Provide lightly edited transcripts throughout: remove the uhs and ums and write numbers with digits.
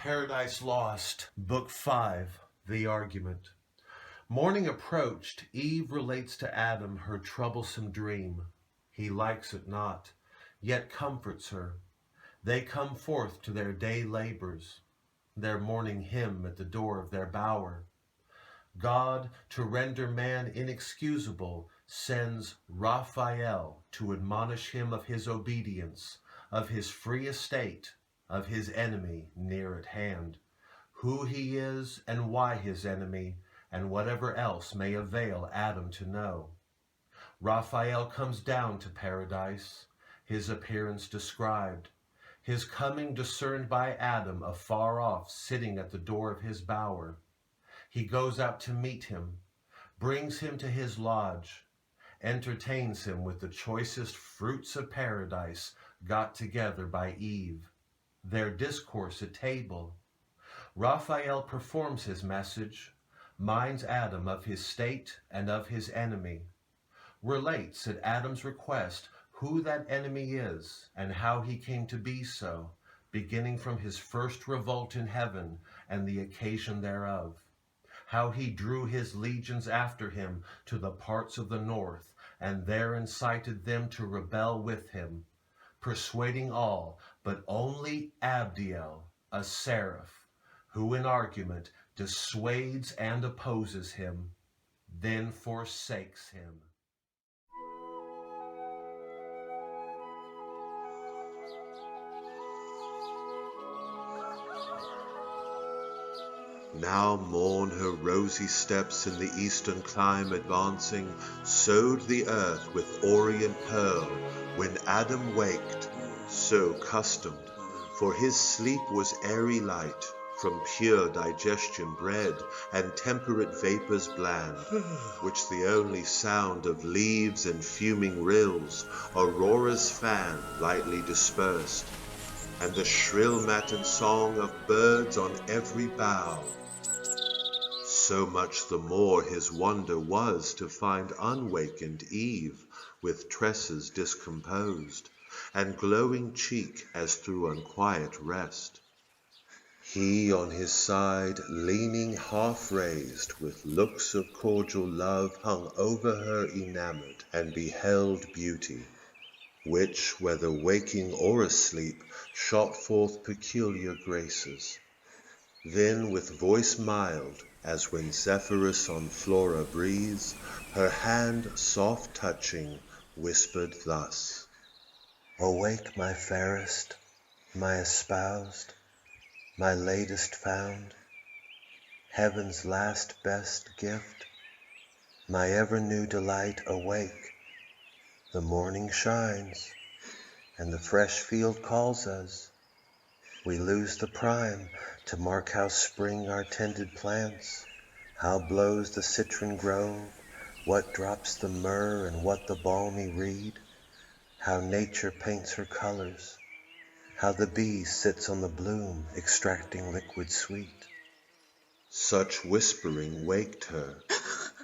Paradise Lost, Book 5, The Argument. Morning approached, Eve relates to Adam her troublesome dream. He likes it not, yet comforts her. They come forth to their day labors, their morning hymn at the door of their bower. God, to render man inexcusable, sends Raphael to admonish him of his obedience, of his free estate, of his enemy near at hand, who he is and why his enemy, and whatever else may avail Adam to know. Raphael comes down to paradise, his appearance described, his coming discerned by Adam afar off, sitting at the door of his bower. He goes out to meet him, brings him to his lodge, entertains him with the choicest fruits of paradise got together by Eve, their discourse at table. Raphael performs his message, minds Adam of his state and of his enemy, relates at Adam's request who that enemy is and how he came to be so, beginning from his first revolt in heaven and the occasion thereof, how he drew his legions after him to the parts of the north, and there incited them to rebel with him, persuading all, but only Abdiel, a Seraph, who in argument dissuades and opposes him, then forsakes him. Now morn her rosy steps in the eastern clime advancing, sowed the earth with orient pearl, when Adam waked, so customed, for his sleep was airy light, from pure digestion bred, and temperate vapours bland, which the only sound of leaves and fuming rills, Aurora's fan lightly dispersed, and the shrill matin song of birds on every bough. So much the more his wonder was to find unwakened Eve, with tresses discomposed, and glowing cheek as through unquiet rest. He on his side, leaning half raised, with looks of cordial love, hung over her enamoured, and beheld beauty, which, whether waking or asleep, shot forth peculiar graces. Then with voice mild, as when Zephyrus on Flora breathes, her hand soft touching, whispered thus: "Awake, my fairest, my espoused, my latest found, heaven's last best gift, my ever new delight, awake. The morning shines, and the fresh field calls us. We lose the prime to mark how spring our tended plants, how blows the citron grove, what drops the myrrh and what the balmy reed, how nature paints her colors, how the bee sits on the bloom extracting liquid sweet." Such whispering waked her,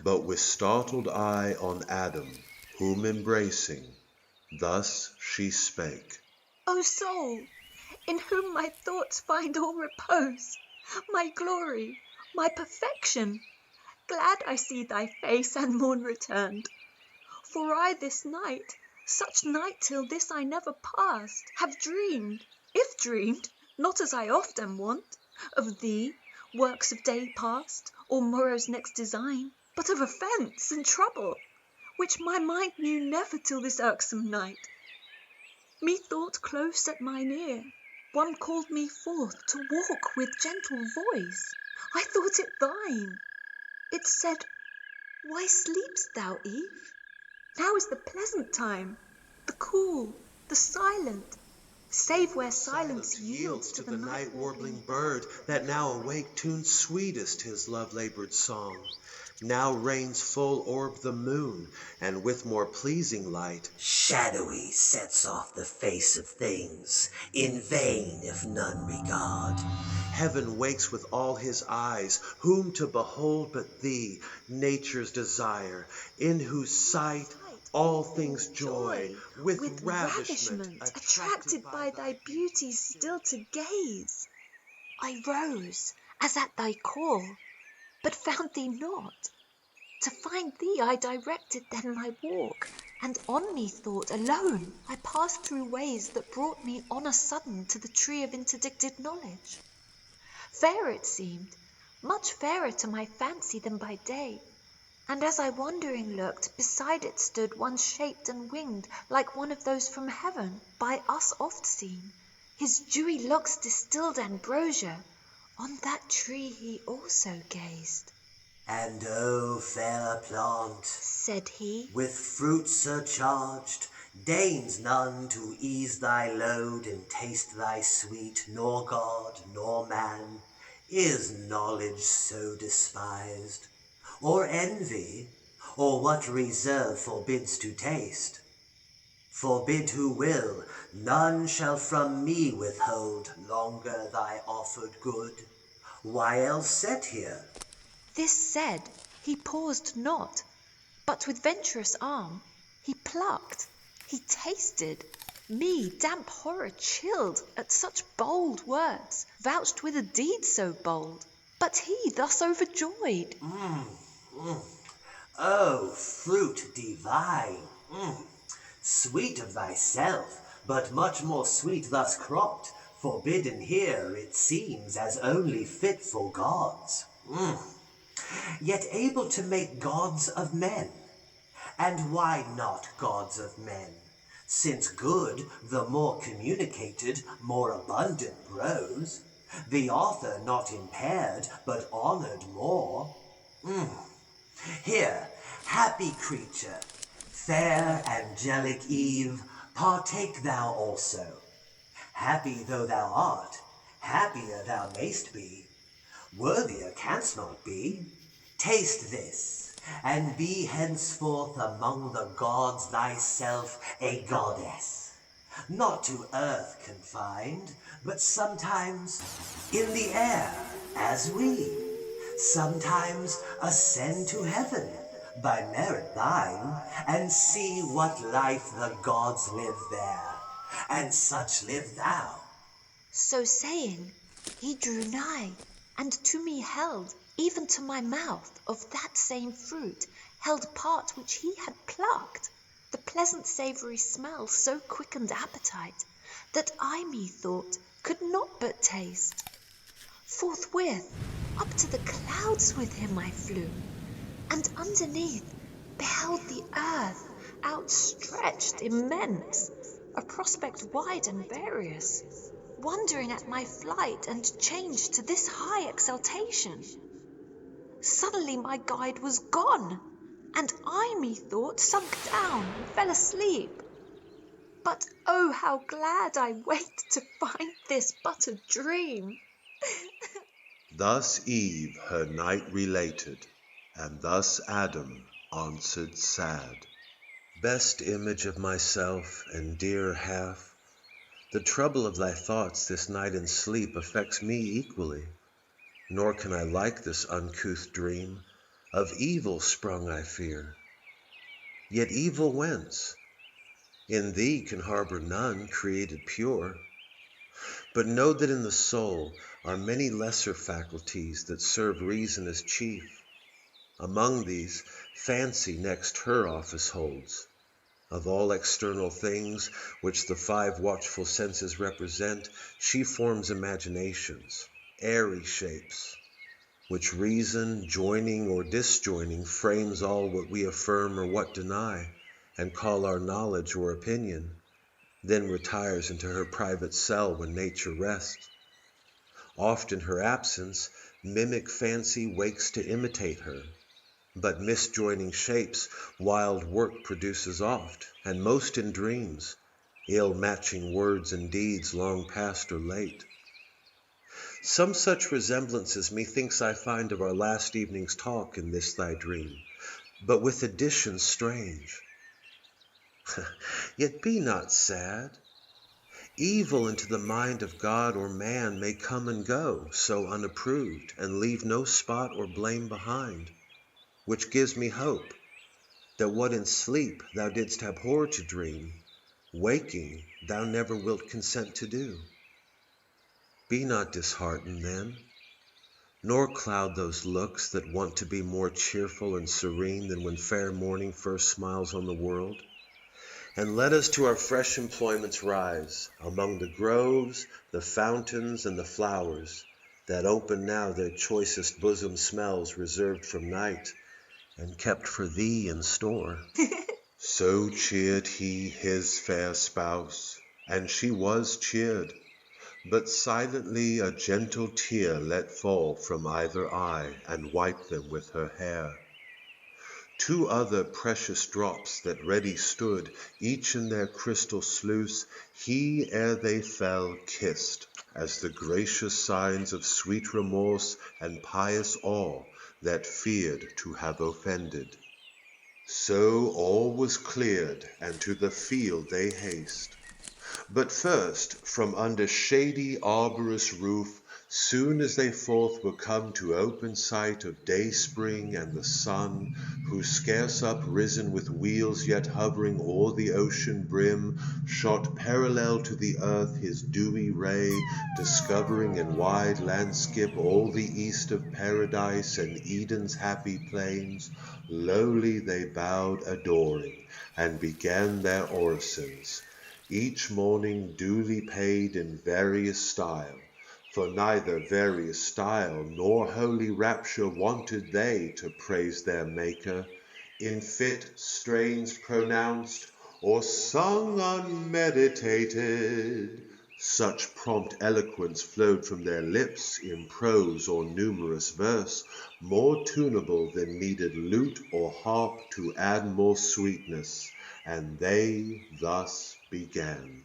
but with startled eye on Adam, whom embracing, thus she spake: "O soul, in whom my thoughts find all repose, my glory, my perfection, glad I see thy face and morn returned. For I this night, such night till this I never passed, have dreamed, if dreamed, not as I oft am wont, of thee, works of day past, or morrow's next design, but of offence and trouble, which my mind knew never till this irksome night. Methought close at mine ear one called me forth to walk with gentle voice. I thought it thine. It said, 'Why sleep'st thou, Eve? Now is the pleasant time, the cool, the silent, save where silence yields to the night warbling bird, that now awake tunes sweetest his love-laboured song. Now reigns full orb the moon, and with more pleasing light, shadowy sets off the face of things, in vain if none regard. Heaven wakes with all his eyes, whom to behold but thee, nature's desire, in whose sight all things joy, with ravishment, attracted by thy beauty still to gaze. I rose, as at thy call, but found thee not. To find thee I directed then my walk, and on methought alone I passed through ways that brought me on a sudden to the tree of interdicted knowledge. Fair it seemed, much fairer to my fancy than by day, and as I wondering looked, beside it stood one shaped and winged like one of those from heaven, by us oft seen. His dewy locks distilled ambrosia, on that tree he also gazed. And O fair plant, Said he, with fruit surcharged, deigns none to ease thy load and taste thy sweet, nor God, nor man. Is knowledge so despised? Or envy, or what reserve forbids to taste? Forbid who will, none shall from me withhold longer thy offered good. Why else set here? This said, he paused not, but with venturous arm he plucked, he tasted. Me damp horror chilled at such bold words, vouched with a deed so bold. But he thus overjoyed. Oh, fruit divine! Sweet of thyself, but much more sweet thus cropped, forbidden here, it seems, as only fit for gods. Yet able to make gods of men. And why not gods of men? Since good, the more communicated, more abundant grows, the author not impaired, but honored more. Here, happy creature, fair angelic Eve, partake thou also. Happy though thou art, happier thou mayst be, worthier canst not be. Taste this, and be henceforth among the gods thyself a goddess, not to earth confined, but sometimes in the air, as we, sometimes ascend to heaven, by merit thine, and see what life the gods live there, and such live thou. So saying, he drew nigh, and to me held, even to my mouth, of that same fruit, held part which he had plucked. The pleasant savoury smell so quickened appetite, that I methought could not but taste. Forthwith, up to the clouds with him I flew, and underneath beheld the earth outstretched immense, a prospect wide and various, wondering at my flight and change to this high exaltation. Suddenly my guide was gone, and I methought sunk down and fell asleep. But oh, how glad I waked to find this but a dream. Thus Eve her night related, and thus Adam answered sad. Best image of myself and dear half, the trouble of thy thoughts this night in sleep affects me equally, nor can I like this uncouth dream. Of evil sprung I fear. Yet evil whence? In thee can harbor none created pure. But know that in the soul are many lesser faculties that serve reason as chief. Among these, fancy next her office holds. Of all external things which the five watchful senses represent, she forms imaginations, airy shapes, which reason, joining or disjoining, frames all what we affirm or what deny, and call our knowledge or opinion, then retires into her private cell when nature rests. Oft in her absence, mimic fancy wakes to imitate her, but misjoining shapes wild work produces oft, and most in dreams, ill matching words and deeds long past or late. Some such resemblances methinks I find of our last evening's talk in this thy dream, but with additions strange. Yet be not sad. Evil into the mind of God or man may come and go, so unapproved, and leave no spot or blame behind, which gives me hope that what in sleep thou didst abhor to dream, waking thou never wilt consent to do. Be not disheartened then, nor cloud those looks that want to be more cheerful and serene than when fair morning first smiles on the world. And let us to our fresh employments rise, among the groves, the fountains, and the flowers, that open now their choicest bosom smells reserved from night, and kept for thee in store. So cheered he his fair spouse, and she was cheered, but silently a gentle tear let fall from either eye, and wiped them with her hair. Two other precious drops that ready stood, each in their crystal sluice, he ere they fell kissed, as the gracious signs of sweet remorse and pious awe that feared to have offended. So all was cleared, and to the field they haste. But first, from under shady arborous roof, soon as they forth were come to open sight of day-spring and the sun, who scarce uprisen with wheels yet hovering o'er the ocean brim, shot parallel to the earth his dewy ray, discovering in wide landskip all the east of paradise and Eden's happy plains, lowly they bowed adoring, and began their orisons, each morning duly paid in various style, for neither various style nor holy rapture wanted they to praise their Maker, in fit strains pronounced, or sung unmeditated. Such prompt eloquence flowed from their lips in prose or numerous verse, more tunable than needed lute or harp to add more sweetness, and they thus began.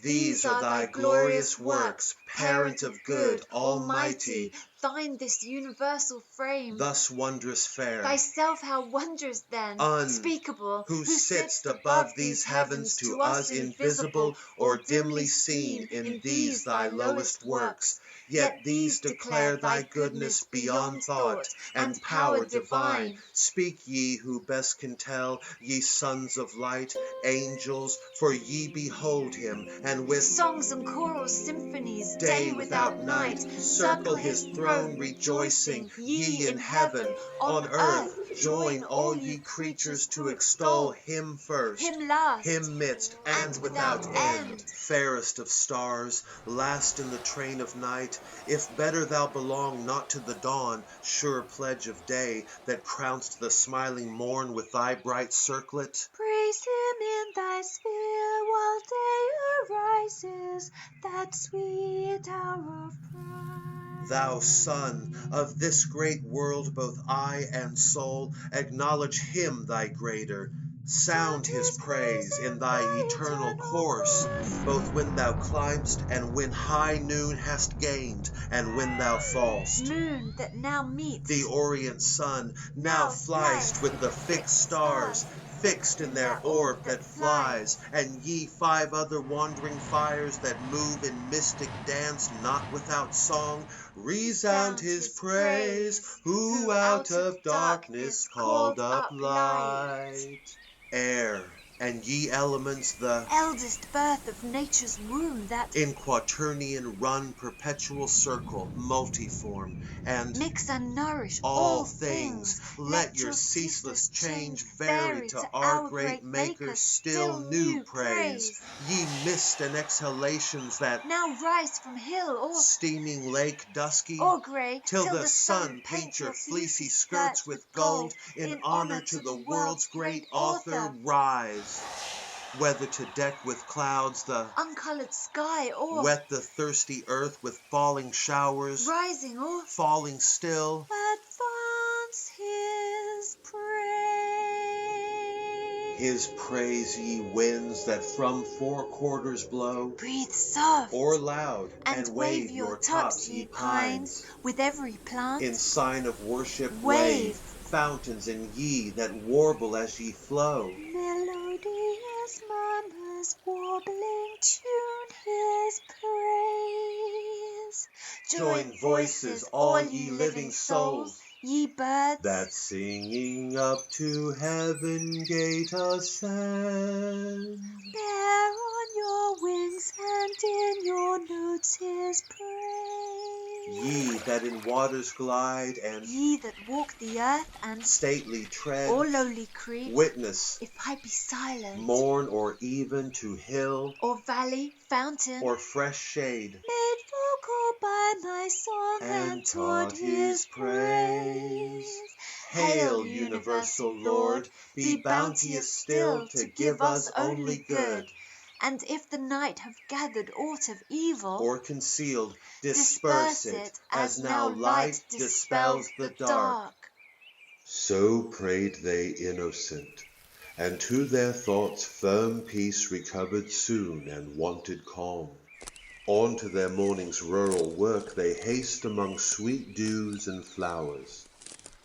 These are thy glorious works, Parent of good, Almighty, thine this universal frame, thus wondrous fair, thyself how wondrous then, unspeakable, who sitt'st above these heavens, to us invisible, or dimly seen in these thy lowest works. Yet these declare thy goodness beyond thought, and power divine. Speak ye who best can tell, ye sons of light, angels, for ye behold him, and with songs and choral symphonies, day without night, circle his throne rejoicing. Ye in heaven, on earth, join all ye creatures to extol him first, him last, him midst, and without end. Fairest of stars, last in the train of night, if better thou belong not to the dawn, sure pledge of day, that crown'st the smiling morn with thy bright circlet. praise him in thy sphere while day arises, that sweet hour of pride. Thou Son of this great world, both eye and soul, acknowledge him thy greater. Sound his praise in thy eternal course, both when thou climb'st and when high noon hast gained, and when thou fall'st. Moon that now meets The orient sun, now fliest with the fixed stars, fixed in their orb that flies, and ye 5 other wandering fires that move in mystic dance, not without song, resound his praise, who out of darkness called up light. Air, and ye elements, the eldest birth of nature's womb, that in quaternion run perpetual circle, multiform, and mix and nourish all things, let your ceaseless change vary to our great Maker still new praise. Ye mist and exhalations that now rise from hill or steaming lake dusky, or grey, till the sun paint your fleecy skirts with gold, in honor to the world's great author, rise. Whether to deck with clouds the uncolored sky, or wet the thirsty earth with falling showers, rising or falling still, advance his praise. His praise, ye winds that from 4 quarters blow, breathe soft or loud, and wave your tops, ye pines, with every plant in sign of worship wave. Fountains in ye that warble as ye flow, melodious murmurs warbling tune his praise. join voices, all ye living souls, ye birds that singing up to heaven gate ascend. bear on your wings and in your notes his his praise. Ye that in waters glide and Ye that walk the earth and stately tread, or lowly creep, witness, if I be silent, morn or even to hill or valley, fountain, or fresh shade, made vocal by my song and taught his praise. Hail, universal Lord, be bounteous still to give us only good, And if the night have gathered aught of evil, or concealed, disperse it, as now light dispels the dark. So prayed they innocent, and to their thoughts firm peace recovered soon and wonted calm. On to their morning's rural work they haste among sweet dews and flowers.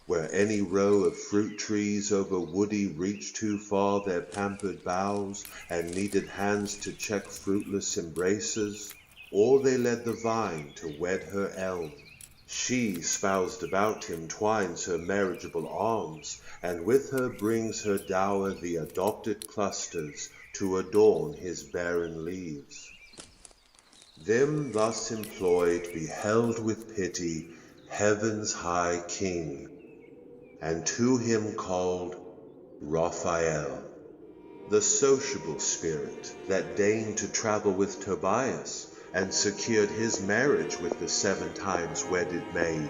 Where any row of fruit trees over woody reached too far their pampered boughs and needed hands to check fruitless embraces, or they led the vine to wed her elm. She, spoused about him, twines her marriageable arms, and with her brings her dower the adopted clusters to adorn his barren leaves. Them thus employed beheld with pity heaven's high king, and to him called Raphael, the sociable spirit that deigned to travel with Tobias and secured his marriage with the 7 times wedded maid.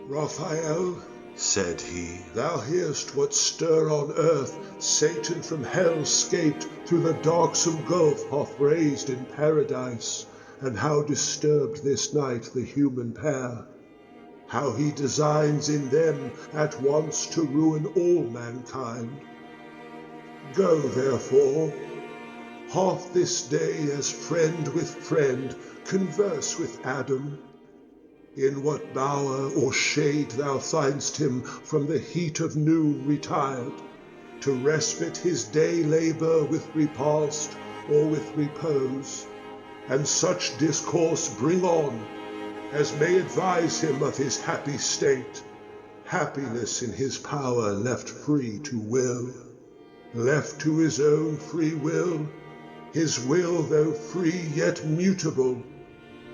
Raphael, Said he, thou hear'st what stir on earth Satan from hell scaped through the darksome gulf hath raised in paradise, and how disturbed this night the human pair, how he designs in them at once to ruin all mankind. Go therefore, half this day as friend with friend converse with Adam, in what bower or shade thou find'st him from the heat of noon retired, to respite his day labour with repast or with repose, and such discourse bring on as may advise him of his happy state, happiness in his power left free to will, left to his own free will, his will though free yet mutable,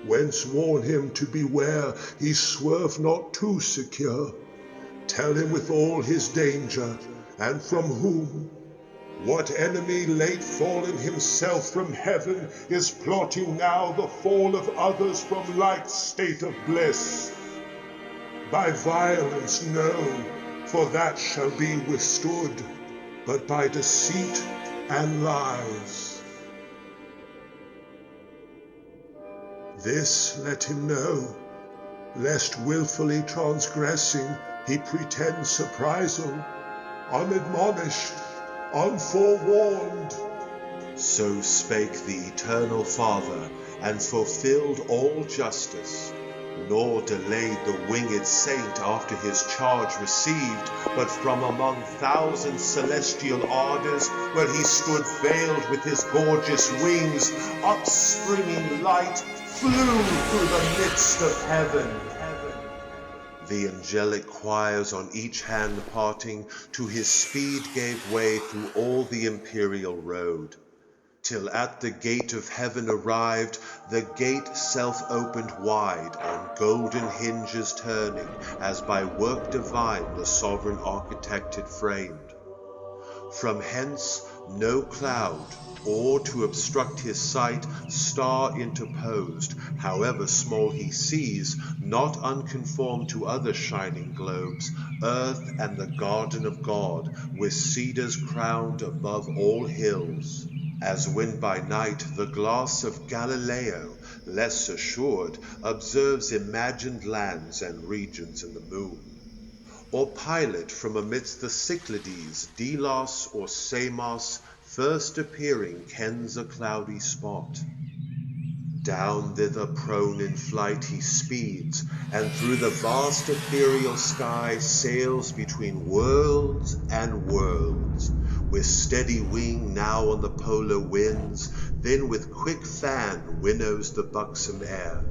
whence warn him to beware he swerve not too secure. Tell him with all his danger, and from whom, what enemy late fallen himself from heaven is plotting now the fall of others from like state of bliss. By violence no, for that shall be withstood, but by deceit and lies. This let him know, lest wilfully transgressing he pretend surprisal, unadmonished, unforewarned. So spake the eternal Father, and fulfilled all justice, nor delayed the winged saint after his charge received, but from among 1,000 celestial ardors, where he stood veiled with his gorgeous wings, upspringing light flew through the midst of heaven. The angelic choirs on each hand parting, to his speed gave way through all the imperial road, till at the gate of heaven arrived, the gate self-opened wide, on golden hinges turning, as by work divine the sovereign architect had framed. From hence no cloud, or to obstruct his sight, star interposed, however small he sees, not unconformed to other shining globes, earth and the garden of God, with cedars crowned above all hills. As when by night the glass of Galileo, less assured, observes imagined lands and regions in the moon, or Pilate from amidst the Cyclades, Delos or Samos, first appearing kens a cloudy spot. Down thither prone in flight he speeds, and through the vast ethereal sky sails between worlds and worlds, with steady wing now on the polar winds, then with quick fan winnows the buxom air,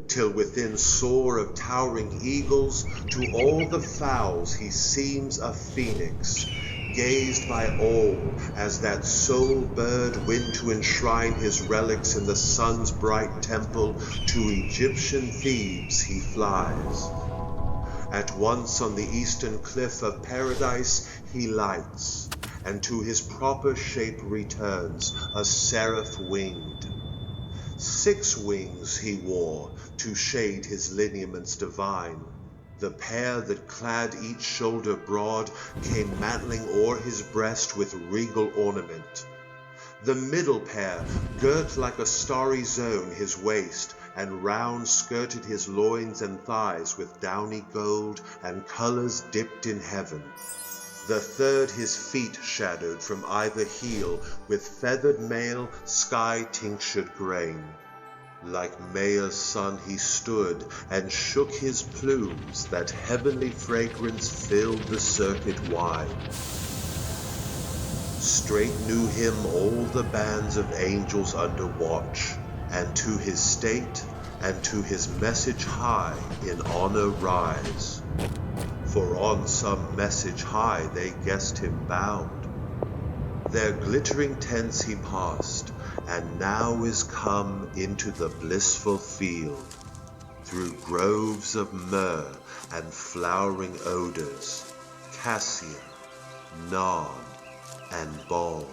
till within soar of towering eagles, to all the fowls he seems a phoenix, gazed by all, as that sole bird went to enshrine his relics in the sun's bright temple. To Egyptian Thebes he flies. At once on the eastern cliff of paradise he lights, and to his proper shape returns, a seraph winged. 6 wings he wore to shade his lineaments divine. The pair that clad each shoulder broad came mantling o'er his breast with regal ornament. The middle pair girt like a starry zone his waist, and round skirted his loins and thighs with downy gold and colours dipped in heaven. The third his feet shadowed from either heel with feathered mail sky-tinctured grain. Like Maia's son he stood and shook his plumes, that heavenly fragrance filled the circuit wide. Straight knew him all the bands of angels under watch, and to his state and to his message high in honour rise. For on some message high they guessed him bound. Their glittering tents he passed, and now is come into the blissful field, through groves of myrrh and flowering odours, cassia, nard, and balm,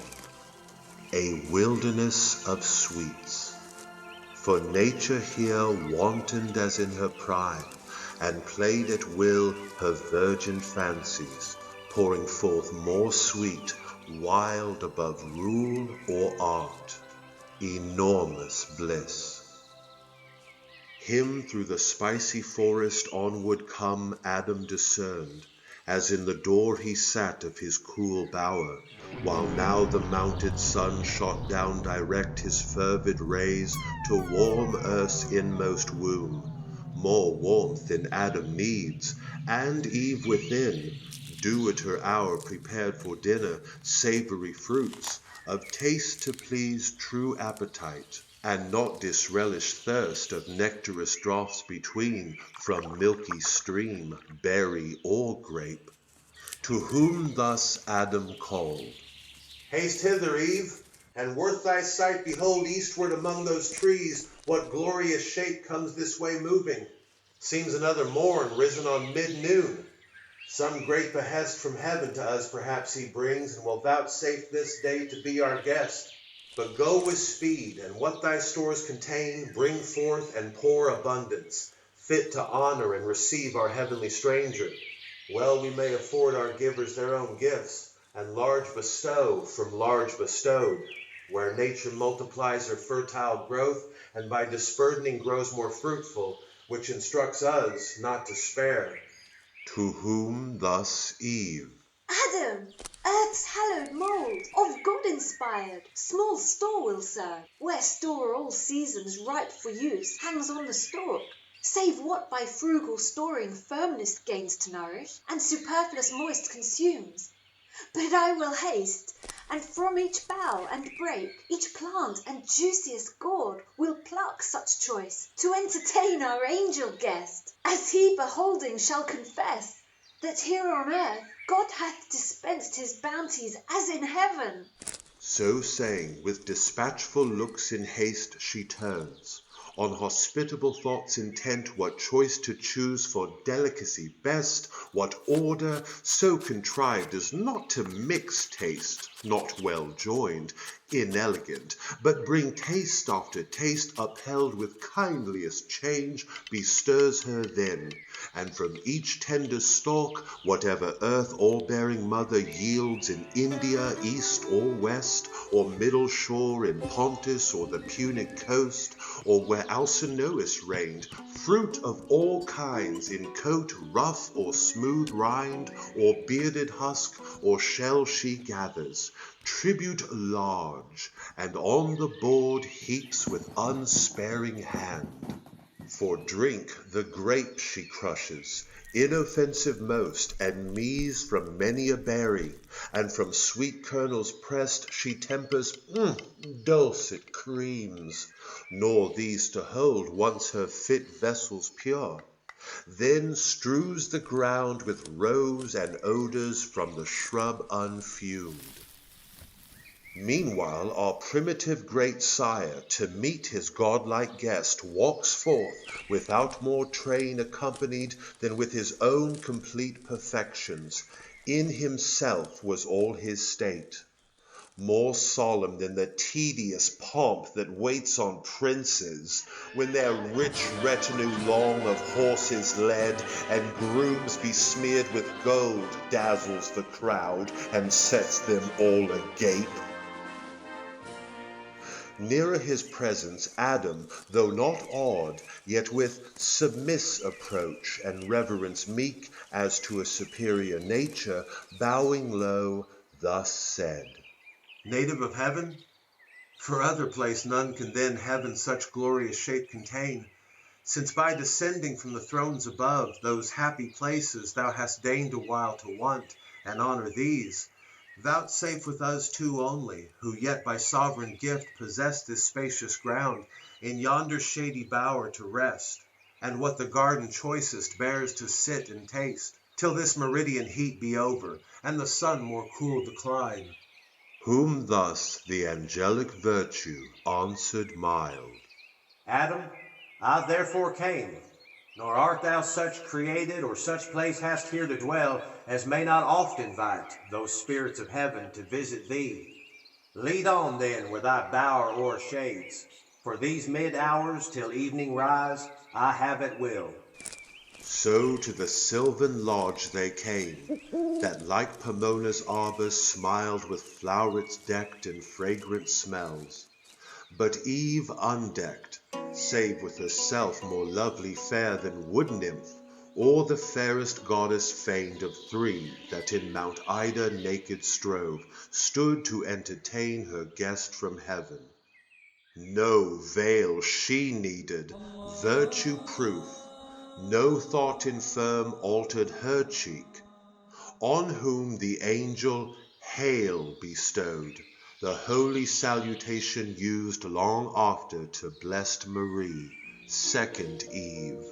a wilderness of sweets. For nature here wantoned as in her prime, and played at will her virgin fancies, pouring forth more sweet, wild above rule or art, enormous bliss. Him through the spicy forest onward come Adam discerned, as in the door he sat of his cool bower, while now the mounted sun shot down direct his fervid rays to warm earth's inmost womb. More warmth than Adam needs, and Eve within, dew at her hour prepared for dinner, savoury fruits, of taste to please true appetite, and not disrelish thirst of nectarous draughts between, from milky stream, berry, or grape. To whom thus Adam called, "Haste hither, Eve, and worth thy sight behold eastward among those trees what glorious shape comes this way moving. Seems another morn risen on mid-noon. Some great behest from heaven to us perhaps he brings, and will vouchsafe this day to be our guest. But go with speed, and what thy stores contain, bring forth and pour abundance, fit to honor and receive our heavenly stranger. Well we may afford our givers their own gifts, and large bestow from large bestowed, where nature multiplies her fertile growth, and by disburdening grows more fruitful, which instructs us not to spare." To whom thus Eve, Adam, earth's hallowed mould, of God inspired, small store will serve, where store all seasons ripe for use hangs on the stalk, save what by frugal storing firmness gains to nourish, and superfluous moist consumes. But I will haste, and from each bough and brake, each plant and juiciest gourd will pluck such choice, to entertain our angel guest, as he beholding shall confess, that here on earth God hath dispensed his bounties as in heaven. So saying, with dispatchful looks in haste she turns, on hospitable thoughts intent, what choice to choose for delicacy best, what order so contrived as not to mix taste, not well joined, inelegant, but bring taste after taste upheld with kindliest change, bestirs her then, and from each tender stalk, whatever earth or bearing mother yields in India, east or west, or middle shore in Pontus or the Punic coast, or where Alcinous reigned, fruit of all kinds, in coat rough or smooth rind, or bearded husk or shell she gathers, tribute large, and on the board heaps with unsparing hand. For drink the grape she crushes, inoffensive most, and meas from many a berry, and from sweet kernels pressed she tempers dulcet creams, nor these to hold once her fit vessels pure. then strews the ground with rose and odors from the shrub unfumed. Meanwhile, our primitive great sire, to meet his godlike guest, walks forth without more train accompanied than with his own complete perfections. In himself was all his state, more solemn than the tedious pomp that waits on princes, when their rich retinue long of horses led, and grooms besmeared with gold dazzles the crowd, and sets them all agape. Nearer his presence, Adam, though not awed, yet with submiss approach and reverence meek as to a superior nature, bowing low, thus said, Native of heaven, for other place none can then heaven such glorious shape contain, since by descending from the thrones above, those happy places thou hast deigned a while to want, and honor these, vouchsafe with us two only, who yet by sovereign gift possess this spacious ground, in yonder shady bower to rest, and what the garden choicest bears to sit and taste, till this meridian heat be over, and the sun more cool decline. Whom thus the angelic virtue answered mild, Adam, I therefore came, nor art thou such created or such place hast here to dwell, as may not oft invite those spirits of heaven to visit thee. Lead on then with thy bower o'er shades, for these mid hours till evening rise I have at will. So to the sylvan lodge they came, that like Pomona's arbor smiled with flowerets decked and fragrant smells. But Eve undecked, save with herself more lovely fair than wood nymph, or the fairest goddess feigned of three that in Mount Ida naked strove, stood to entertain her guest from heaven. No veil she needed, virtue proof, no thought infirm altered her cheek, on whom the angel Hail bestowed, the holy salutation used long after to blessed Marie, second Eve.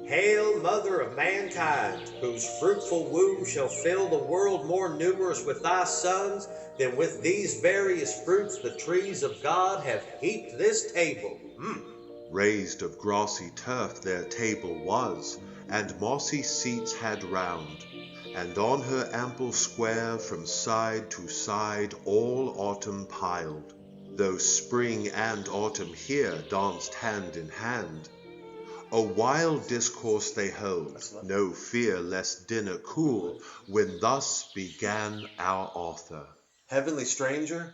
Hail, mother of mankind, whose fruitful womb shall fill the world more numerous with thy sons than with these various fruits the trees of God have heaped this table. Raised of grassy turf their table was, and mossy seats had round, and on her ample square from side to side all autumn piled, though spring and autumn here danced hand in hand. A wild discourse they hold, no fear lest dinner cool, when thus began our author. Heavenly stranger,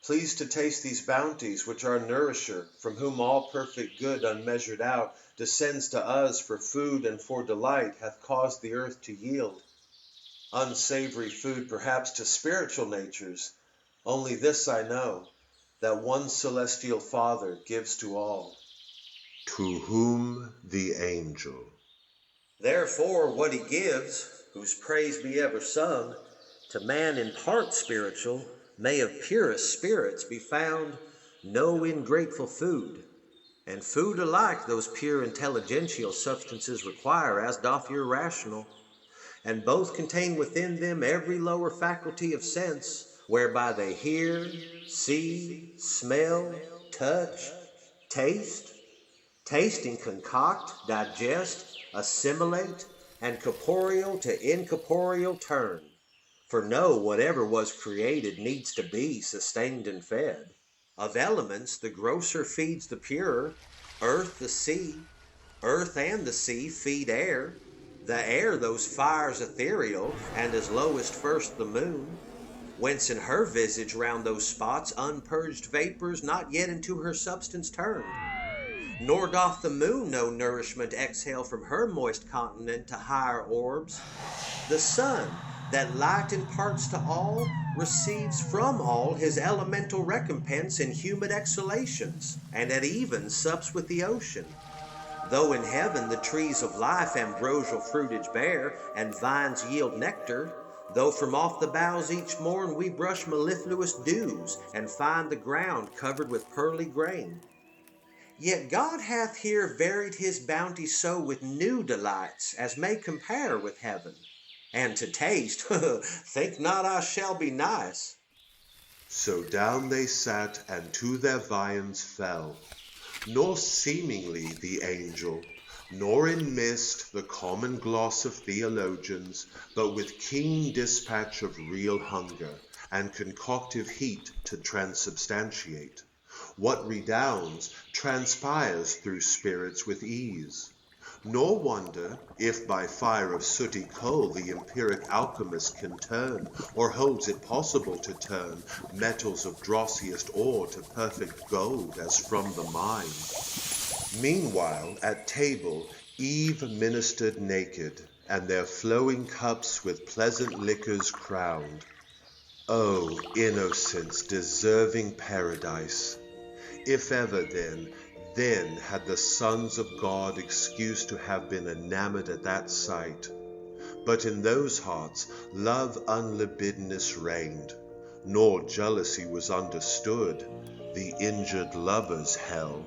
pleased to taste these bounties which our nourisher, from whom all perfect good unmeasured out descends to us for food and for delight, hath caused the earth to yield. Unsavory food perhaps to spiritual natures, only this I know, that one celestial Father gives to all. To whom the angel, Therefore what he gives, whose praise be ever sung, to man in part spiritual, may of purest spirits be found no ingrateful food, and food alike those pure intelligential substances require, as doth your rational, and both contain within them every lower faculty of sense, whereby they hear, see, smell, touch, taste, tasting concoct, digest, assimilate, and corporeal to incorporeal turn. For know whatever was created needs to be sustained and fed. Of elements the grosser feeds the purer, earth the sea, earth and the sea feed air, the air those fires ethereal, and as lowest first the moon, whence in her visage round those spots unpurged vapors not yet into her substance turned. Nor doth the moon no nourishment exhale from her moist continent to higher orbs. The sun, that light imparts to all, receives from all his elemental recompense in humid exhalations, and at even sups with the ocean. Though in heaven the trees of life ambrosial fruitage bear, and vines yield nectar, though from off the boughs each morn we brush mellifluous dews, and find the ground covered with pearly grain. Yet God hath here varied his bounty so with new delights as may compare with heaven. And to taste, think not I shall be nice. So down they sat, and to their viands fell, nor seemingly the angel, nor in mist the common gloss of theologians, but with keen dispatch of real hunger, and concoctive heat to transubstantiate. What redounds transpires through spirits with ease. Nor wonder if by fire of sooty coal the empiric alchemist can turn, or holds it possible to turn, metals of drossiest ore to perfect gold as from the mine. Meanwhile at table Eve ministered naked, and their flowing cups with pleasant liquors crowned. O innocence deserving paradise! If ever then had the sons of God excuse to have been enamored at that sight. But in those hearts love unlibidinous reigned, nor jealousy was understood, the injured lover's hell.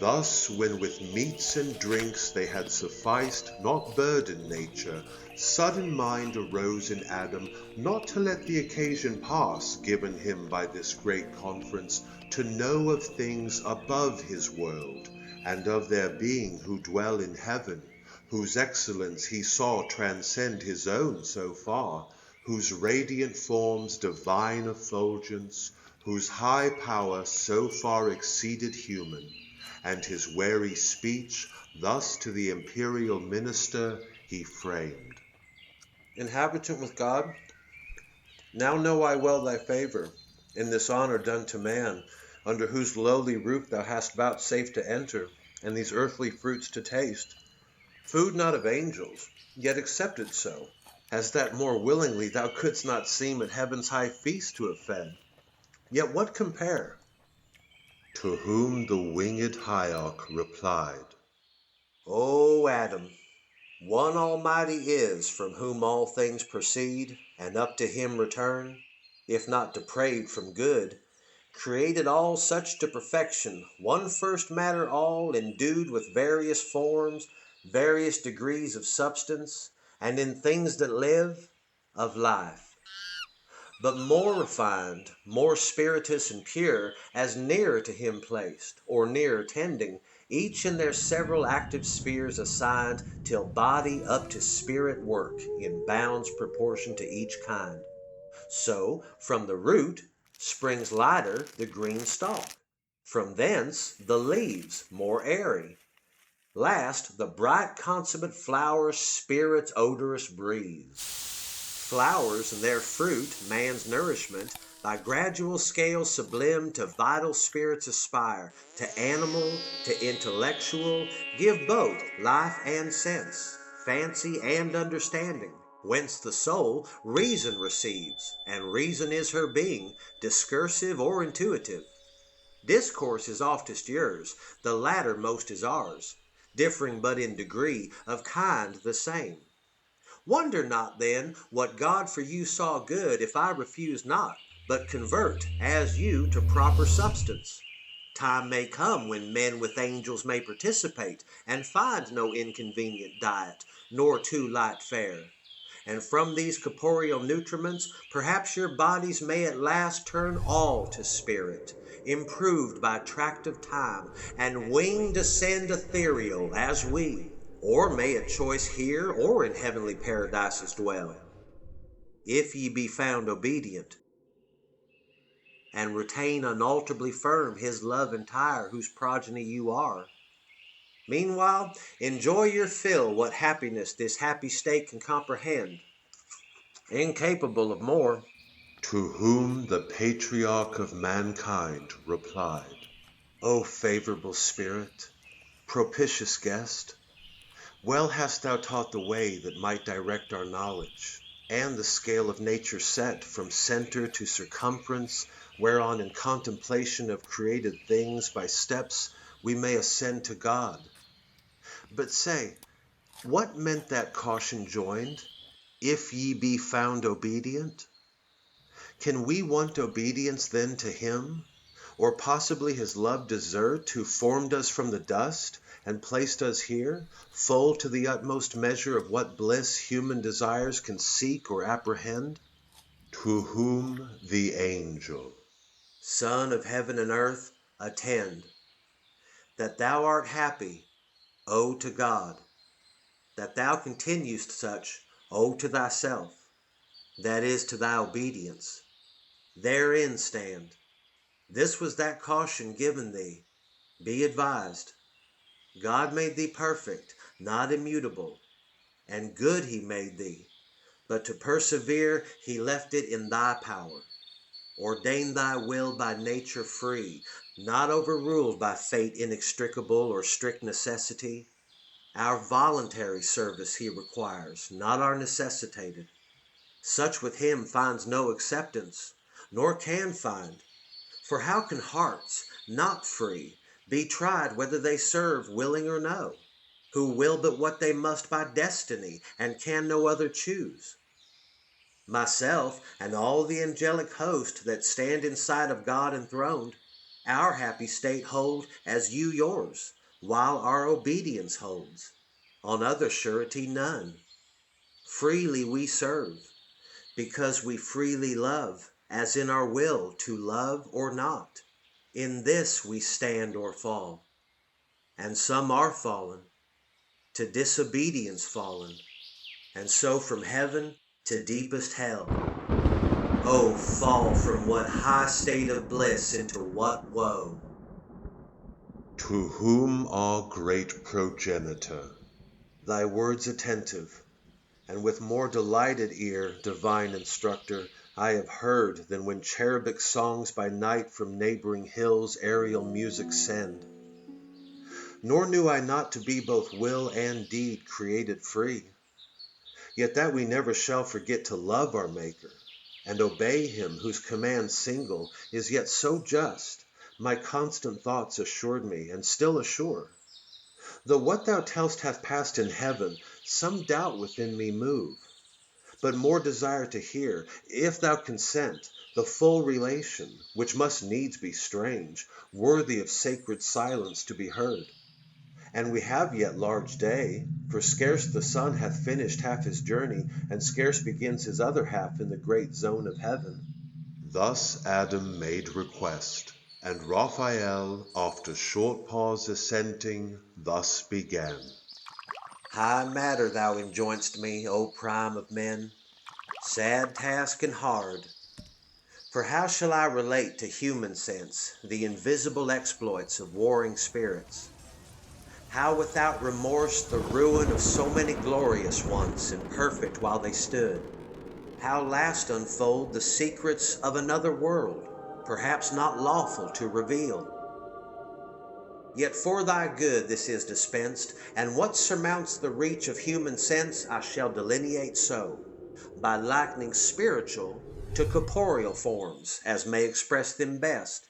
Thus, when with meats and drinks they had sufficed, not burdened nature, sudden mind arose in Adam, not to let the occasion pass, given him by this great conference, to know of things above his world, and of their being who dwell in heaven, whose excellence he saw transcend his own so far, whose radiant forms divine effulgence, whose high power so far exceeded human. And his wary speech thus to the imperial minister he framed. Inhabitant with God, now know I well thy favor, in this honor done to man, under whose lowly roof thou hast vouchsafed to enter, and these earthly fruits to taste. Food not of angels, yet accepted so, as that more willingly thou couldst not seem at heaven's high feast to have fed. Yet what compare? To whom the winged hierarch replied, O Adam, one Almighty is, from whom all things proceed, and up to him return, if not depraved from good, created all such to perfection, one first matter all, endued with various forms, various degrees of substance, and in things that live, of life. But more refined, more spirituous and pure, as nearer to him placed, or nearer tending, each in their several active spheres assigned, till body up to spirit work, in bounds proportioned to each kind. So, from the root springs lighter the green stalk, from thence the leaves more airy, last the bright consummate flowers spirit's odorous breeze. Flowers and their fruit, man's nourishment, by gradual scales sublime to vital spirits aspire, to animal, to intellectual, give both life and sense, fancy and understanding, whence the soul reason receives, and reason is her being, discursive or intuitive. Discourse is oftest yours, the latter most is ours, differing but in degree, of kind the same. Wonder not then what God for you saw good, if I refuse not, but convert, as you, to proper substance. Time may come when men with angels may participate, and find no inconvenient diet, nor too light fare. And from these corporeal nutriments, perhaps your bodies may at last turn all to spirit, improved by tract of time, and winged ascend ethereal, as we, or may a choice here or in heavenly paradises dwell, if ye be found obedient, and retain unalterably firm his love entire, whose progeny you are. Meanwhile, enjoy your fill what happiness this happy state can comprehend, incapable of more. to whom the patriarch of mankind replied, O favorable spirit, propitious guest, well hast thou taught the way that might direct our knowledge, and the scale of nature set from center to circumference, whereon in contemplation of created things by steps we may ascend to God. But say, what meant that caution joined, if ye be found obedient? Can we want obedience then to him, Or possibly his love desert, who formed us from the dust and placed us here, full to the utmost measure of what bliss human desires can seek or apprehend? To whom the angel, Son of heaven and earth, attend. That thou art happy, owe to God. That thou continuest such, owe to thyself. That is, to thy obedience. Therein stand. This was that caution given thee. Be advised. God made thee perfect, not immutable, and good he made thee, but to persevere he left it in thy power. Ordained thy will by nature free, not overruled by fate inextricable or strict necessity. Our voluntary service he requires, not our necessitated. Such with him finds no acceptance, nor can find. For how can hearts, not free, be tried whether they serve willing or no, who will but what they must by destiny, and can no other choose? Myself, and all the angelic host that stand in sight of God enthroned, our happy state hold as you yours, while our obedience holds. On other surety none. Freely we serve, because we freely love, as in our will to love or not. In this we stand or fall. And some are fallen, to disobedience fallen, and so from heaven to deepest hell. Oh, fall from what high state of bliss into what woe! To whom, our great progenitor, Thy words attentive, and with more delighted ear, divine instructor, I have heard than when cherubic songs by night from neighboring hills aerial music send. Nor knew I not to be both will and deed created free. Yet that we never shall forget to love our Maker, and obey him whose command single is yet so just, my constant thoughts assured me, and still assure. Though what thou tell'st hath passed in heaven, some doubt within me move, but more desire to hear, if thou consent, the full relation, which must needs be strange, worthy of sacred silence to be heard. And we have yet large day, for scarce the sun hath finished half his journey, and scarce begins his other half in the great zone of heaven. Thus Adam made request, and Raphael, after short pause assenting, thus began. High matter thou enjoin'st me, O prime of men, sad task and hard. For how shall I relate to human sense the invisible exploits of warring spirits? How without remorse the ruin of so many glorious ones and perfect while they stood? How last unfold the secrets of another world, perhaps not lawful to reveal? Yet for thy good this is dispensed, and what surmounts the reach of human sense I shall delineate so, by likening spiritual to corporeal forms, as may express them best.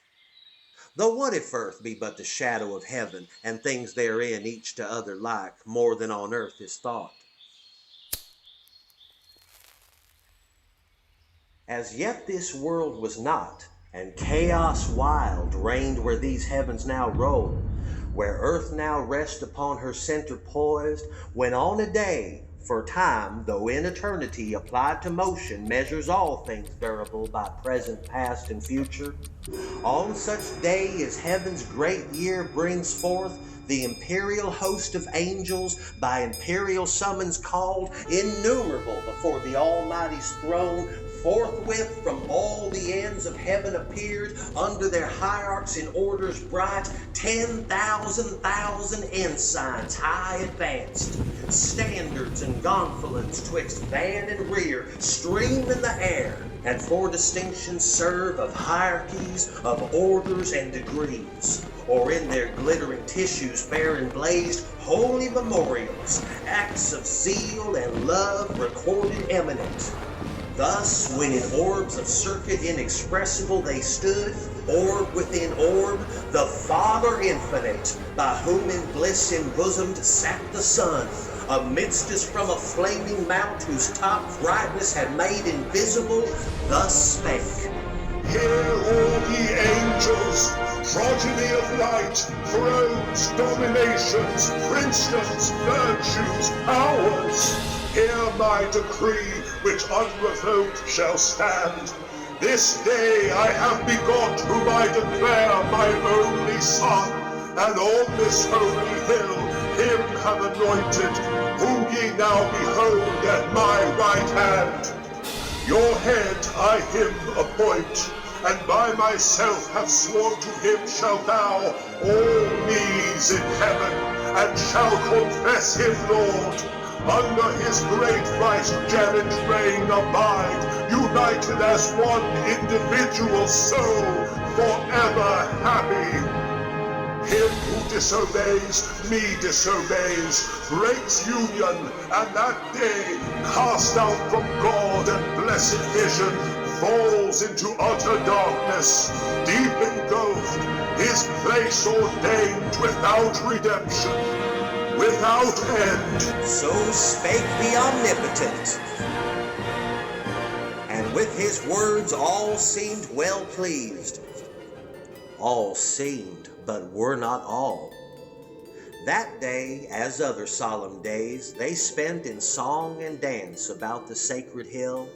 Though what if earth be but the shadow of heaven, and things therein each to other like, more than on earth is thought? As yet this world was not, and chaos wild reigned where these heavens now roll, where earth now rests upon her center poised, when on a day, for time, though in eternity applied to motion, measures all things durable by present, past, and future. On such day as heaven's great year brings forth, the imperial host of angels, by imperial summons called, innumerable before the Almighty's throne, forthwith from all the ends of heaven appeared, under their hierarchs in orders bright, 10,000 ensigns high advanced, standards and gonfalons twixt van and rear, stream in the air, and for distinction serve of hierarchies, of orders and degrees, or in their glittering tissues bear emblazed holy memorials, acts of zeal and love recorded eminent. Thus, when in orbs of circuit inexpressible they stood, orb within orb, the Father infinite, by whom in bliss embosomed sat the Son, amidst us from a flaming mount whose top brightness had made invisible, thus spake. Hear all ye angels powers, progeny of light, thrones, dominations, princedoms, virtues, powers. Hear my decree, which unrevoked shall stand. This day I have begot whom I declare my only son, and on this holy hill him have anointed, whom ye now behold at my right hand. Your head I him appoint, and by myself have sworn to him shall bow all knees in heaven, and shall confess him Lord. Under his great vicegerent reign abide, united as one individual soul, forever happy. Him who disobeys, me disobeys, breaks union, and that day, cast out from God and blessed vision, falls into utter darkness, deep engulfed, his place ordained without redemption, without end. So spake the Omnipotent. And with his words all seemed well pleased. All seemed, but were not all. That day, as other solemn days, they spent in song and dance about the sacred hill,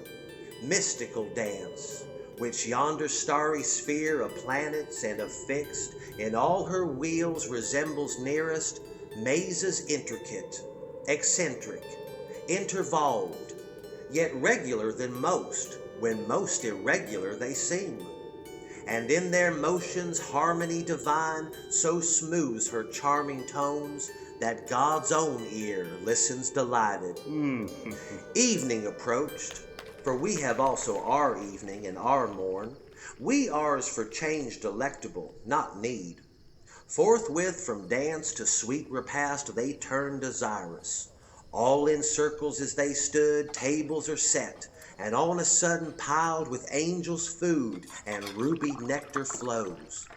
mystical dance, which yonder starry sphere of planets and of fixed in all her wheels resembles nearest mazes intricate, eccentric, intervolved, yet regular than most, when most irregular they seem. And in their motions harmony divine so smooths her charming tones that God's own ear listens delighted. Evening approached, for we have also our evening and our morn. We ours for change delectable, not need. Forthwith from dance to sweet repast they turned desirous. All in circles as they stood, tables are set, and on a sudden piled with angels' food, and ruby nectar flows.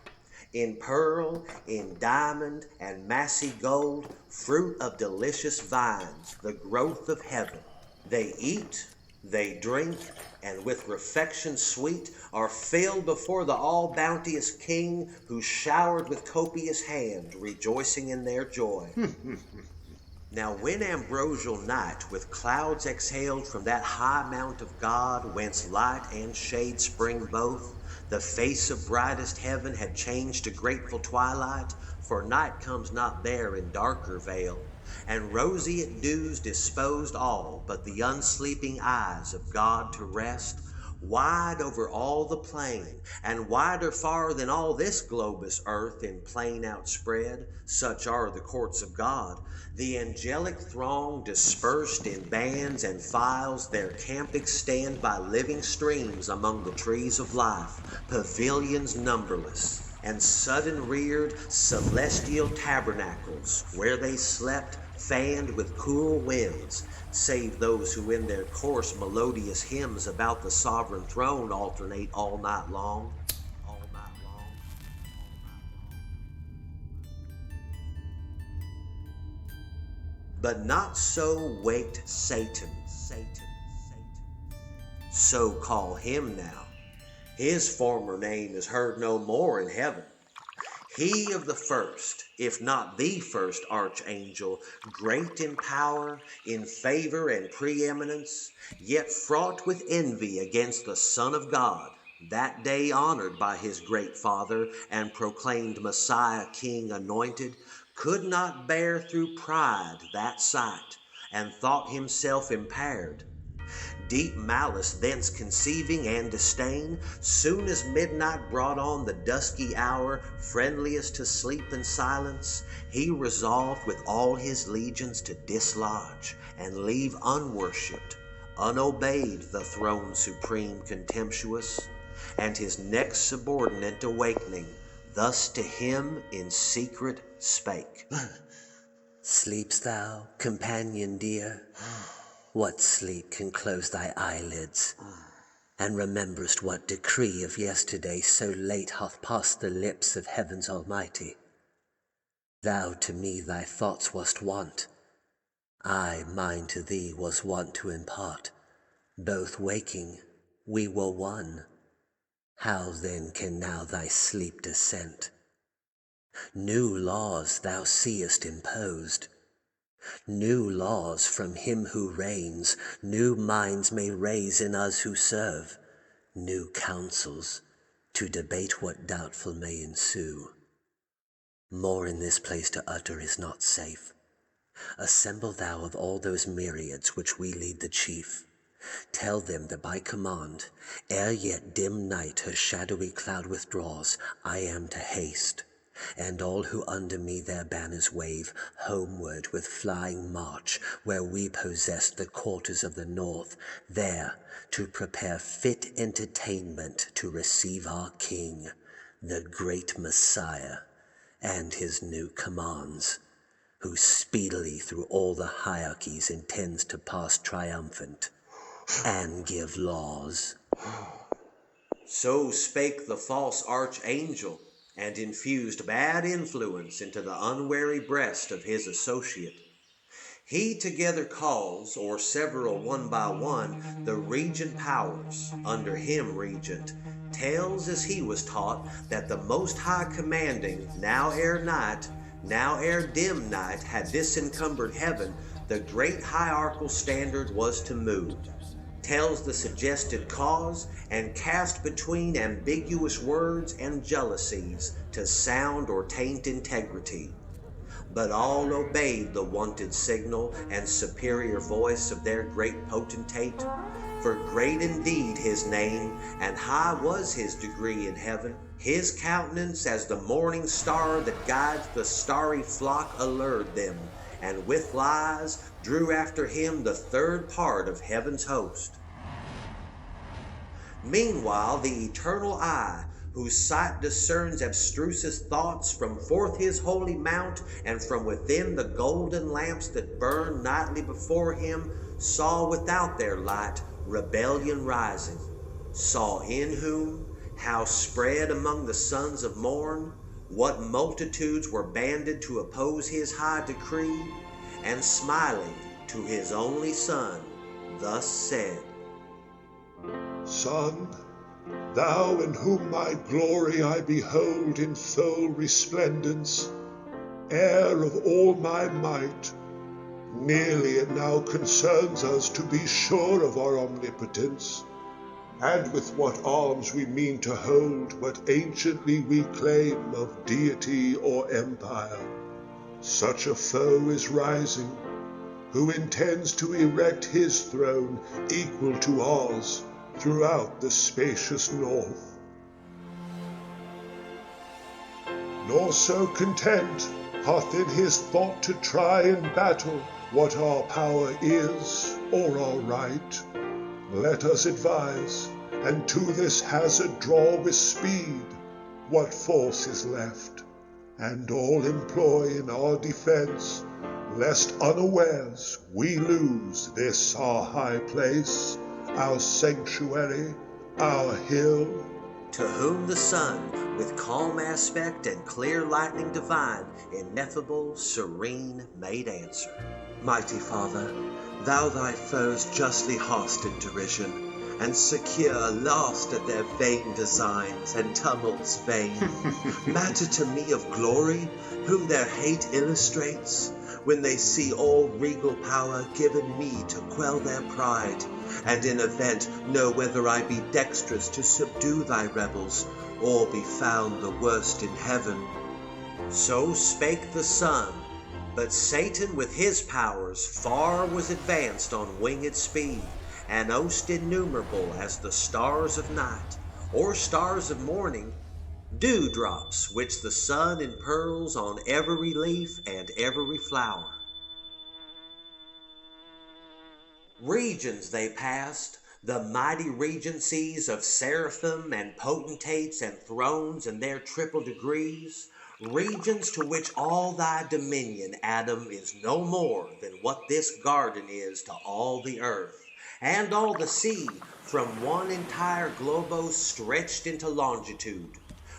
In pearl, in diamond, and massy gold, fruit of delicious vines, the growth of heaven. They eat, they drink, and with refection sweet are filled before the all-bounteous King, who showered with copious hand, rejoicing in their joy. Now when ambrosial night with clouds exhaled from that high mount of God, whence light and shade spring both, the face of brightest heaven had changed to grateful twilight, for night comes not there in darker veil, and roseate dews disposed all but the unsleeping eyes of God to rest, wide over all the plain, and wider far than all this globous earth in plain outspread, such are the courts of God. The angelic throng dispersed in bands and files, their camp extend by living streams among the trees of life, pavilions numberless, and sudden reared celestial tabernacles, where they slept, fanned with cool winds, save those who in their coarse melodious hymns about the sovereign throne alternate all night long. But not so waked Satan. So call him now. His former name is heard no more in heaven. He of the first, if not the first archangel, great in power, in favor and preeminence, yet fraught with envy against the Son of God, that day honored by his great Father and proclaimed Messiah King anointed, could not bear through pride that sight, and thought himself impaired. Deep malice thence conceiving and disdain, soon as midnight brought on the dusky hour, friendliest to sleep and silence, he resolved with all his legions to dislodge and leave unworshipped, unobeyed the throne supreme contemptuous, and his next subordinate awakening, thus to him in secret spake. Sleep'st thou, companion dear? What sleep can close thy eyelids? And rememberest what decree of yesterday so late hath passed the lips of heaven's Almighty? Thou to me thy thoughts wast wont, I mine to thee was wont to impart. Both waking, we were one. How then can now thy sleep dissent? New laws thou seest imposed, new laws from him who reigns, new minds may raise in us who serve, new counsels to debate what doubtful may ensue. More in this place to utter is not safe. Assemble thou of all those myriads which we lead the chief. Tell them that by command, ere yet dim night her shadowy cloud withdraws, I am to haste, and all who under me their banners wave, homeward with flying march, where we possess the quarters of the north, there to prepare fit entertainment to receive our King, the great Messiah, and his new commands, who speedily through all the hierarchies intends to pass triumphant and give laws. So spake the false archangel, and infused bad influence into the unwary breast of his associate. He together calls, or several one by one, the regent powers, under him regent, tells as he was taught that the Most High commanding, now ere night, now ere dim night had disencumbered heaven, the great hierarchical standard was to move. Tells the suggested cause, and cast between ambiguous words and jealousies to sound or taint integrity. But all obeyed the wonted signal and superior voice of their great potentate, for great indeed his name, and high was his degree in heaven. His countenance as the morning star that guides the starry flock allured them, and with lies drew after him the third part of heaven's host. Meanwhile the eternal eye, whose sight discerns abstrusest thoughts from forth his holy mount, and from within the golden lamps that burn nightly before him, saw without their light rebellion rising, saw in whom, how spread among the sons of morn, what multitudes were banded to oppose his high decree, and smiling to his only son, thus said, Son, thou in whom my glory I behold in full resplendence, heir of all my might, nearly it now concerns us to be sure of our omnipotence, and with what arms we mean to hold what anciently we claim of deity or empire. Such a foe is rising, who intends to erect his throne equal to ours throughout the spacious north. Nor so content hath in his thought to try in battle what our power is, or our right. Let us advise, and to this hazard draw with speed what force is left, and all employ in our defense, lest unawares we lose this our high place, our sanctuary, our hill. To whom the sun, with calm aspect and clear lightning divine, ineffable, serene, made answer, Mighty Father, thou thy foes justly hast in derision, and secure, lost at their vain designs and tumults vain. Matter to me of glory, whom their hate illustrates, when they see all regal power given me to quell their pride, and in event know whether I be dexterous to subdue thy rebels, or be found the worst in heaven. So spake the Son, but Satan with his powers far was advanced on winged speed, and host innumerable as the stars of night, or stars of morning, dewdrops which the sun impearls on every leaf and every flower. Regions they passed, the mighty regencies of seraphim and potentates and thrones and their triple degrees, regions to which all thy dominion, Adam, is no more than what this garden is to all the earth, and all the sea from one entire globos stretched into longitude,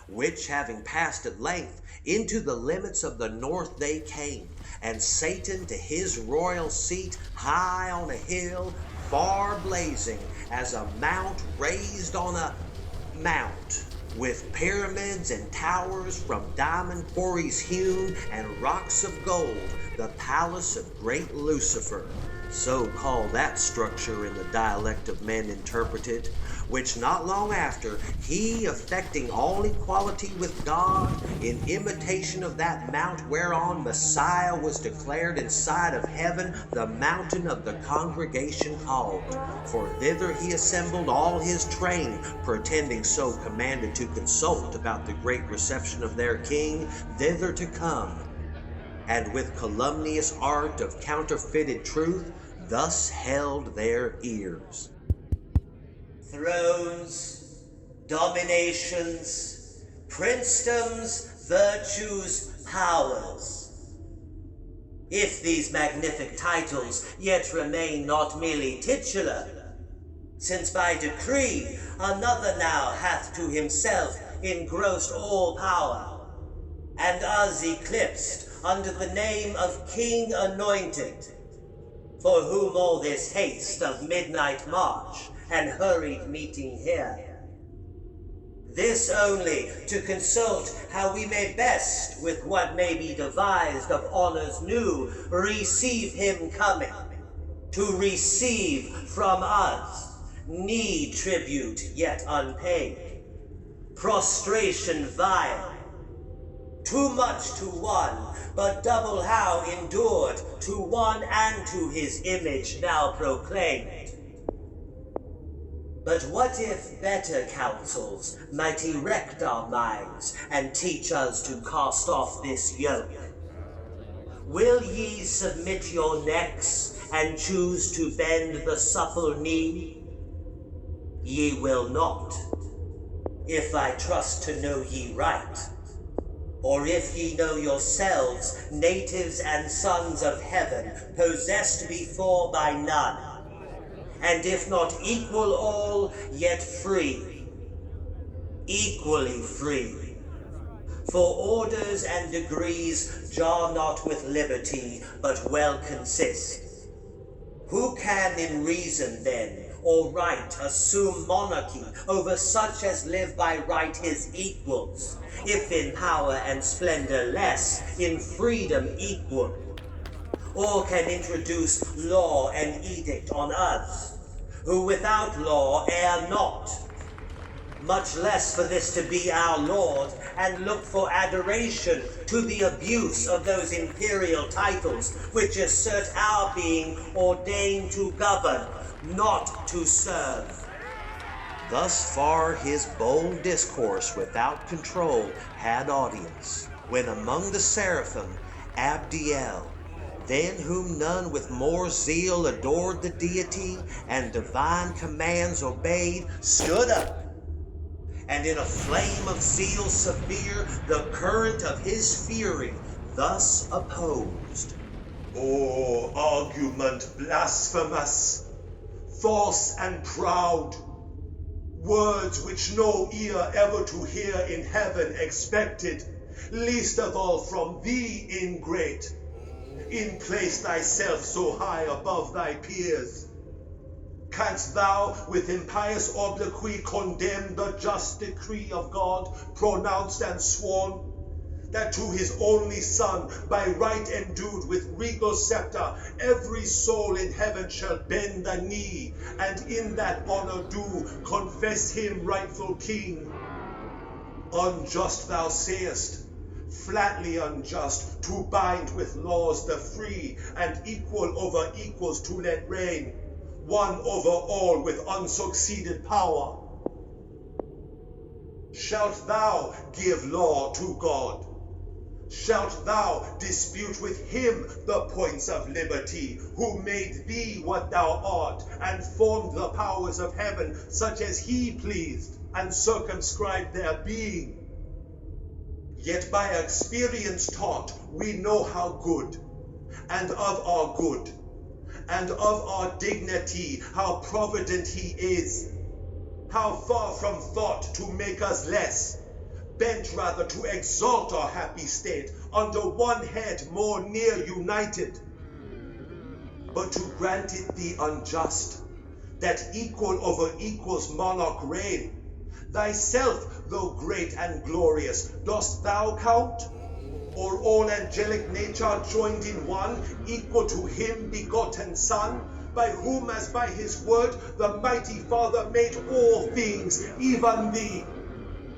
which having passed at length into the limits of the north they came, and Satan to his royal seat high on a hill, far blazing as a mount raised on a mount, with pyramids and towers from diamond quarries hewn and rocks of gold, the palace of great Lucifer, so called that structure in the dialect of men interpreted, which not long after, he affecting all equality with God, in imitation of that mount whereon Messiah was declared inside of heaven, the mountain of the congregation called. For thither he assembled all his train, pretending so commanded to consult about the great reception of their king, thither to come, and with calumnious art of counterfeited truth, thus held their ears. Thrones, dominations, princedoms, virtues, powers. If these magnific titles yet remain not merely titular, since by decree another now hath to himself engrossed all power, and us eclipsed under the name of King Anointed, for whom all this haste of midnight march and hurried meeting here. This only to consult how we may best, with what may be devised of honors new, receive him coming, to receive from us need tribute yet unpaid, prostration vile, too much to one, but double how endured to one and to his image now proclaimed. But what if better counsels might erect our minds and teach us to cast off this yoke? Will ye submit your necks and choose to bend the supple knee? Ye will not, if I trust to know ye right. Or if ye know yourselves, natives and sons of heaven, possessed before by none, and if not equal all, yet free, equally free. For orders and degrees jar not with liberty, but well consist. Who can in reason then, or right, assume monarchy over such as live by right his equals, if in power and splendor less, in freedom equal? Or can introduce law and edict on us, who without law err not, much less for this to be our Lord, and look for adoration to the abuse of those imperial titles which assert our being ordained to govern, not to serve. Thus far his bold discourse without control had audience, when among the seraphim Abdiel, then whom none with more zeal adored the deity and divine commands obeyed, stood up, and in a flame of zeal severe the current of his fury thus opposed. O argument blasphemous, false and proud, words which no ear ever to hear in heaven expected, least of all from thee ingrate, in place thyself so high above thy peers. Canst thou with impious obloquy condemn the just decree of God, pronounced and sworn, that to his only Son, by right endued with regal scepter, every soul in heaven shall bend the knee, and in that honor due confess him rightful King? Unjust thou sayest, flatly unjust, to bind with laws the free, and equal over equals to let reign, one over all with unsucceeded power. Shalt thou give law to God? Shalt thou dispute with him the points of liberty, who made thee what thou art, and formed the powers of heaven such as he pleased, and circumscribed their being? Yet by experience taught we know how good, and of our good, and of our dignity, how provident he is, how far from thought to make us less, bent rather to exalt our happy state under one head more near united. But to grant it thee unjust, that equal over equals monarch reign, Thyself, though great and glorious, dost thou count? Or all angelic nature joined in one, equal to him begotten Son, by whom as by his word the mighty Father made all things, even thee,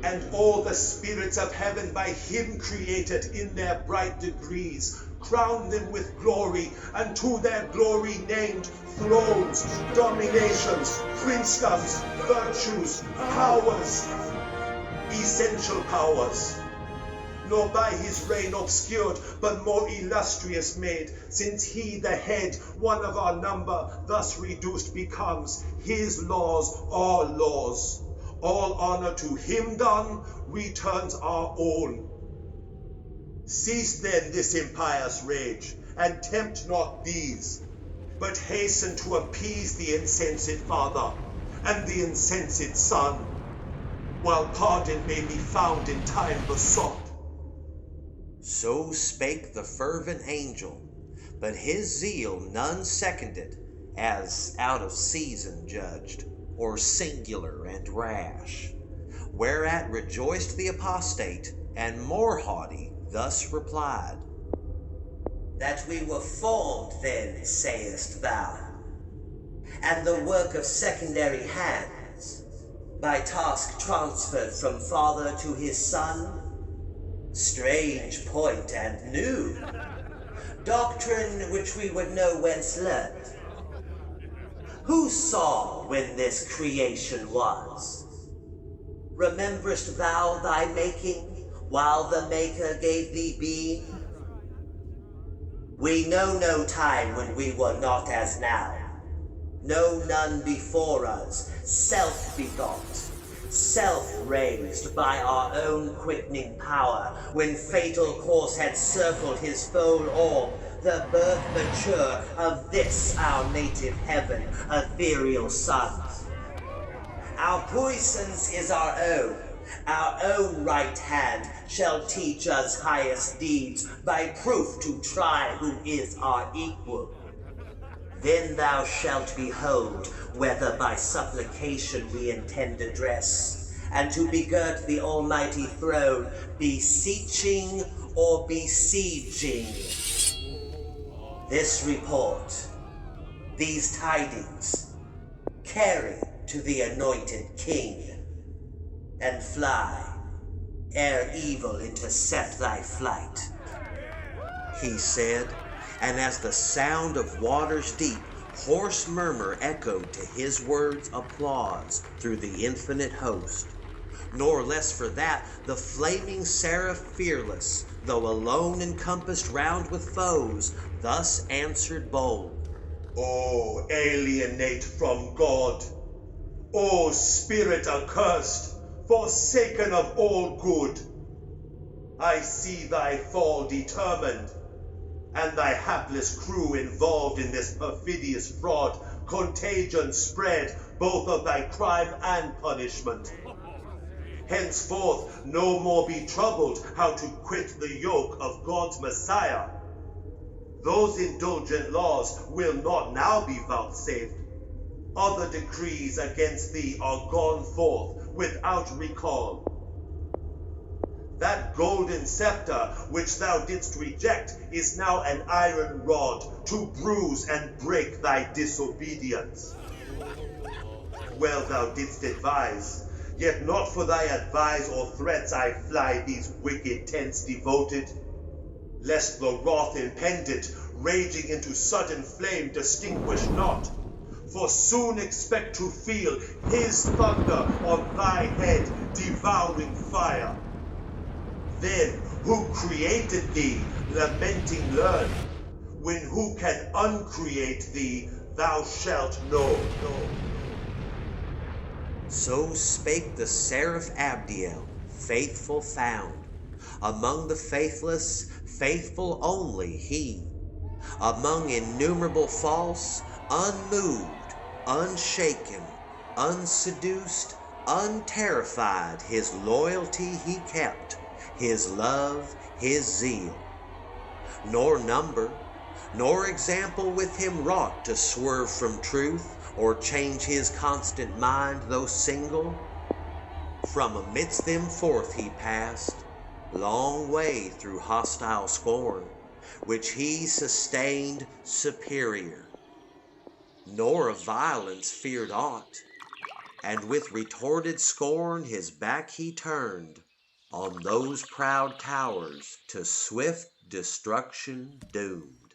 and all the spirits of heaven by him created in their bright degrees, crowned them with glory, and to their glory named thrones, dominations, princedoms, virtues, powers, essential powers. Nor by his reign obscured, but more illustrious made, since he the head, one of our number, thus reduced becomes, his laws are laws. All honor to him done, returns our own. Cease then this impious rage, and tempt not these, but hasten to appease the insensate Father, and the insensate Son, while pardon may be found in time besought. So spake the fervent angel, but his zeal none seconded, as out of season judged, or singular and rash. Whereat rejoiced the apostate, and more haughty thus replied, That we were formed then, sayest thou, and the work of secondary hands, by task transferred from father to his son? Strange point and new, doctrine which we would know whence learnt. Who saw when this creation was? Rememberest thou thy making, while the Maker gave thee being? We know no time when we were not as now, know none before us, self-begot, self-raised by our own quickening power, when fatal course had circled his full orb, the birth mature of this our native heaven, ethereal sons. Our puissance is our own right hand shall teach us highest deeds, by proof to try who is our equal. Then thou shalt behold whether by supplication we intend address, and to begirt the almighty throne, beseeching or besieging. This report, these tidings, carry to the anointed king, and fly, ere evil intercept thy flight. he said, and as the sound of waters deep, hoarse murmur echoed to his words applause through the infinite host. Nor less for that, the flaming seraph fearless, though alone encompassed round with foes, thus answered bold. O alienate from God, O spirit accursed, forsaken of all good, I see thy fall determined, and thy hapless crew involved in this perfidious fraud, contagion spread both of thy crime and punishment. Henceforth no more be troubled how to quit the yoke of God's Messiah. Those indulgent laws will not now be vouchsafed. Other decrees against thee are gone forth without recall. That golden scepter which thou didst reject is now an iron rod to bruise and break thy disobedience. Well thou didst advise, yet not for thy advice or threats I fly these wicked tents devoted, lest the wrath impended, raging into sudden flame, distinguish not. For soon expect to feel his thunder on thy head, devouring fire. Then who created thee, lamenting learn, when who can uncreate thee, thou shalt know. So spake the Seraph Abdiel, faithful found. Among the faithless, faithful only he. Among innumerable false, unmoved, unshaken, unseduced, unterrified, his loyalty he kept, his love, his zeal. Nor number, nor example with him wrought to swerve from truth, or change his constant mind though single. From amidst them forth he passed, long way through hostile scorn, which he sustained superior, nor of violence feared aught, and with retorted scorn his back he turned on those proud towers to swift destruction doomed.